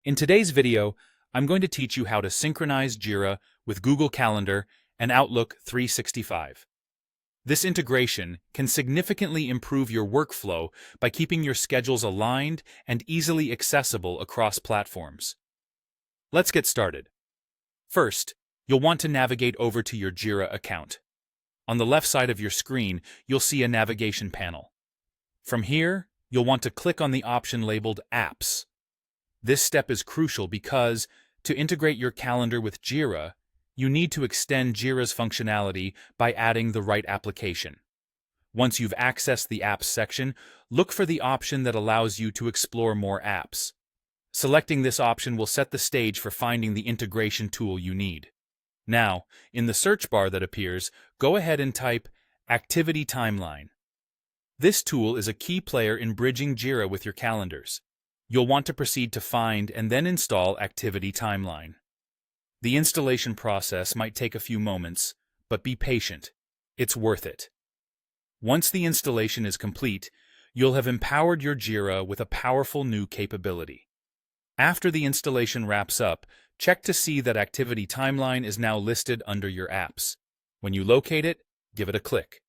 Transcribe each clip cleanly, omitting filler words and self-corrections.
In today's video, I'm going to teach you how to synchronize Jira with Google Calendar and Outlook 365. This integration can significantly improve your workflow by keeping your schedules aligned and easily accessible across platforms. Let's get started. First, you'll want to navigate over to your Jira account. On the left side of your screen, you'll see a navigation panel. From here, you'll want to click on the option labeled Apps. This step is crucial because, to integrate your calendar with Jira, you need to extend Jira's functionality by adding the right application. Once you've accessed the Apps section, look for the option that allows you to explore more apps. Selecting this option will set the stage for finding the integration tool you need. Now, in the search bar that appears, go ahead and type Activity Timeline. This tool is a key player in bridging Jira with your calendars. You'll want to proceed to find and then install Activity Timeline. The installation process might take a few moments, but be patient. It's worth it. Once the installation is complete, you'll have empowered your Jira with a powerful new capability. After the installation wraps up, check to see that Activity Timeline is now listed under your apps. When you locate it, give it a click.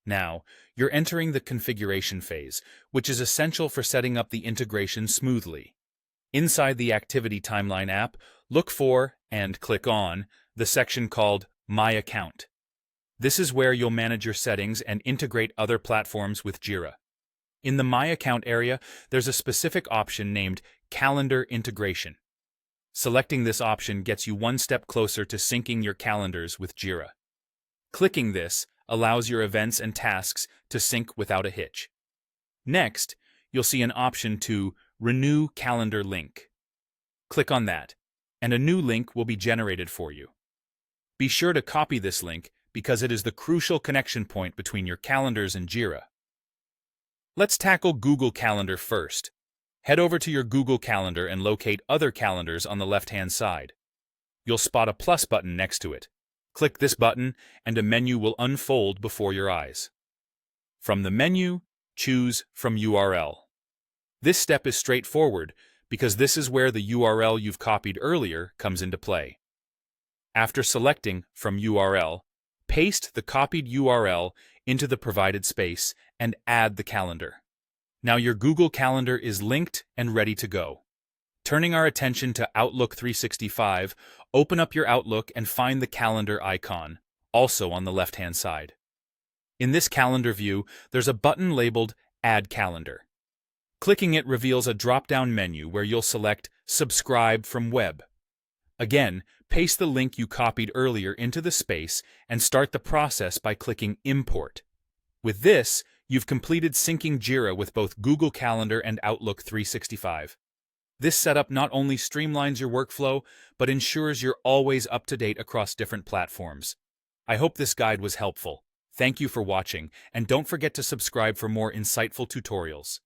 Now, you're entering the configuration phase, which is essential for setting up the integration smoothly. Inside the Activity Timeline app, look for and click on the section called My Account. This is where you'll manage your settings and integrate other platforms with Jira. In the My Account area, there's a specific option named Calendar Integration. Selecting this option gets you one step closer to syncing your calendars with Jira. Clicking this allows your events and tasks to sync without a hitch. Next, you'll see an option to Renew Calendar Link. Click on that, and a new link will be generated for you. Be sure to copy this link because it is the crucial connection point between your calendars and Jira. Let's tackle Google Calendar first. Head over to your Google Calendar and locate Other Calendars on the left-hand side. You'll spot a plus button next to it. Click this button, and a menu will unfold before your eyes. From the menu, choose From URL. This step is straightforward because this is where the URL you've copied earlier comes into play. After selecting From URL, paste the copied URL into the provided space and add the calendar. Now your Google Calendar is linked and ready to go. Turning our attention to Outlook 365, open up your Outlook and find the calendar icon, also on the left-hand side. In this calendar view, there's a button labeled Add Calendar. Clicking it reveals a drop-down menu where you'll select Subscribe from Web. Again, paste the link you copied earlier into the space and start the process by clicking Import. With this, you've completed syncing Jira with both Google Calendar and Outlook 365. This setup not only streamlines your workflow, but ensures you're always up to date across different platforms. I hope this guide was helpful. Thank you for watching, and don't forget to subscribe for more insightful tutorials.